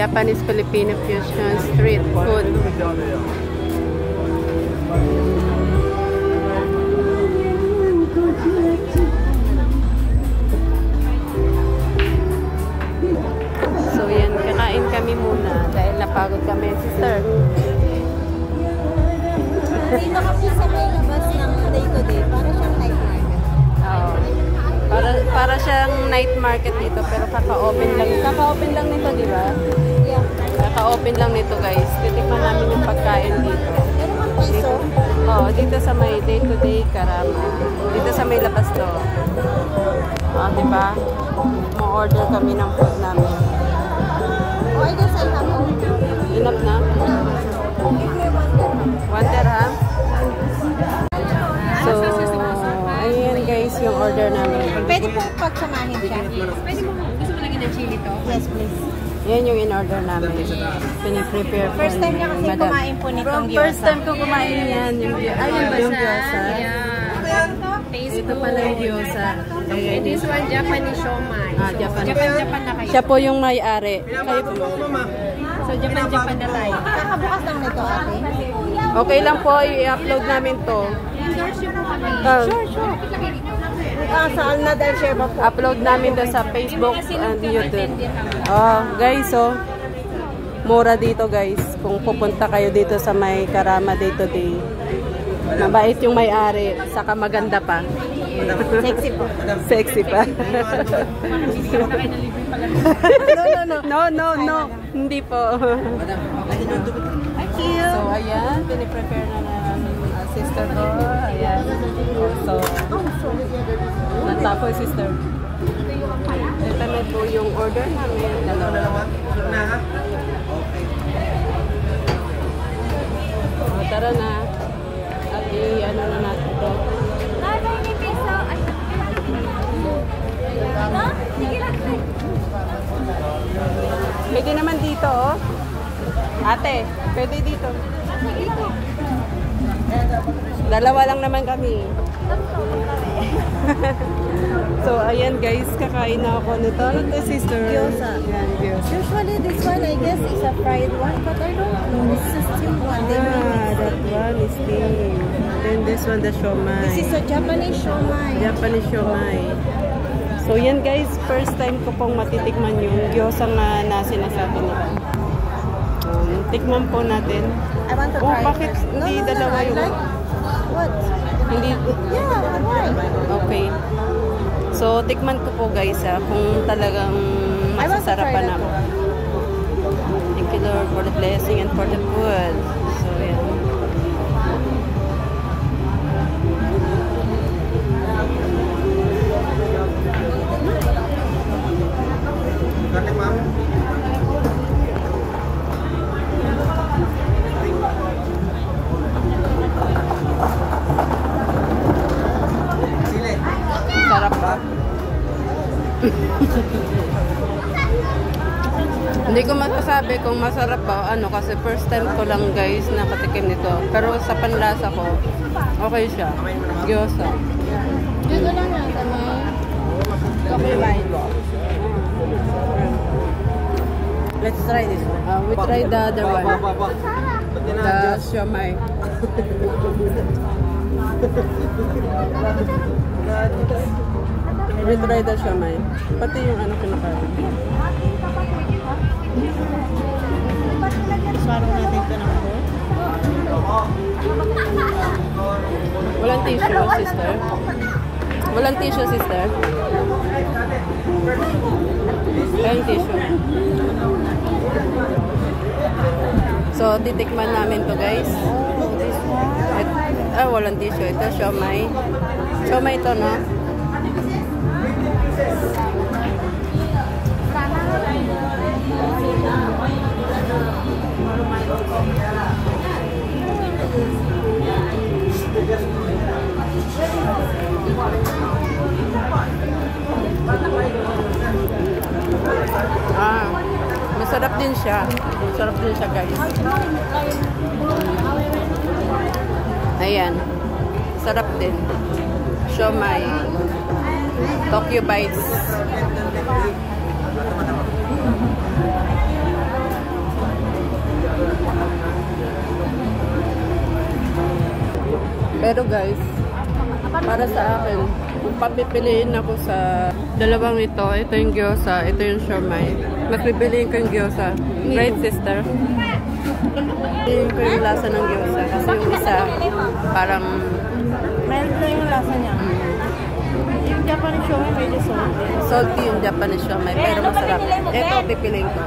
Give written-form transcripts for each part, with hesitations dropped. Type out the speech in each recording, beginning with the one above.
Japanese-Filipino fusion street food. So yan, kakain kami muna dahil napagod kami, sister. Dito kami sa may labas ng day-to-day. Para siyang night market. Oo. Para siyang night market dito, pero kaka-open lang. Kaka-open lang nito, di ba? Yeah. Kaka-open lang nito, guys. Titikman namin yung pagkain dito. Pero ang piso? Oo, dito sa may day-to-day Karama. Dito sa may labas to. Di ba? Mo-order kami ng food namin. Oh, I guess I have one. Enough na? One dirham? So, ayan guys yung order namin. Pwede po pagsamahin siya. Pwede mo, gusto mo lagyan ng chili to? Yes, please. Yan yung in-order namin. Piniprepare po. First time niya kasi Madam. kumain po nitong gyoza. First time ko kumain yan. Yung gyoza. Ito pala yung gyoza. And this one, Japanese siomai. Japan na kayo. Siya po yung may-ari. Kayo po. So, Japan na tayo. Kakabukas lang nito, ate. Okay lang po, i-upload namin to. Endorse yun po kami. Sure. Saan na dahil share ba po? Upload namin to sa Facebook and YouTube. Guys, mura dito guys. Kung pupunta kayo dito sa may Karama day-to-day. Mabait yung may-ari, saka maganda pa. Sexy po. Sexy pa. No. Hindi po. Thank you. So, ayan. Piniprepare na sister ko. Ayan. So, natapos sister. Ito na po yung order namin. Dalawa. Tara na. At i-ano na natin ito. Pwede naman dito, oh. Ate, pwede dito. Dalawa lang naman kami. So, ayan guys, kakain na ako nito. Ano to, sister? Gyoza. Ayan, gyoza. Usually this one, I guess, is a fried one, but I don't know. This is steamed one. They may mix That it. one is steamed. Then this one, the siomai. This is a Japanese siomai. Japanese siomai. So, yan guys, first time ko pong matitikman yung gyoza na sinasabi nila. Tikman po natin. I want to try bakit first. hindi dalawa I yung... like. What? Hindi... Yeah, why? Okay. So, tikman ko po guys kung talagang masasarapan ako. Thank you Lord for the blessing and for the food. So, yan. Sarap ba? Hindi ko masasabi kung masarap ba o ano kasi first time ko lang guys nakatikim nito. Pero sa panlasa ko, okay siya. Gyoza. Dito lang yan sa may copyright. Let's try this one. We try the other one. The siomai. We try the siomai. Pati yung ano kinakain. Swallow natin ito ng po. Walang tissue, sister. Walang tissue, sister. Walang tissue. So, titikman namin to guys. Walang tissue. Ito, siomai. Siomai ito, no? Masarap din siya. Masarap din siya, guys. Ayan. Sarap din. Siomai. Tokyo Bites. Pero guys, para sa akin, kung papipiliin ako sa dalawang ito yung gyoza, ito yung siomai. Mas pipiliin ko yung gyoza. Right, sister? Pipiliin ko yung lasa ng gyoza. Kasi yung isa, parang... Mild na yung lasa niya. Yung Japanese siomai medyo salty. Salty yung Japanese siomai, pero masarap. Ito, pipiliin ko.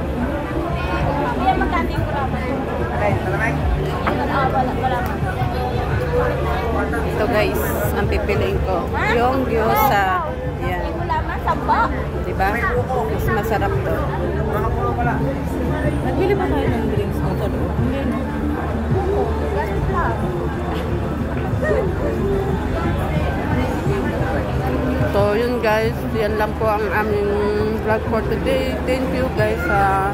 Ito guys, ang pipiliin ko. Yung gyoza. Yan. Diba? Mas masarap to. Nagbili pa tayo ng drinks mo sa loob. Hindi, no? So yun guys, yan lang po ang aming vlog for today. Thank you guys sa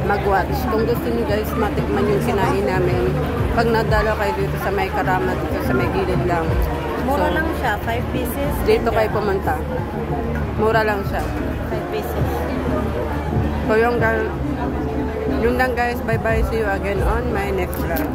mag-watch. Kung gusto niyo guys matikman yung kinain namin, pag nadalo kayo dito sa may Karama, dito sa may gilid lang. Mura lang siya, 5 pieces. Dito kayo pumunta. Mura lang siya. 5 pieces. So yun lang guys, bye bye, see you again on my next vlog.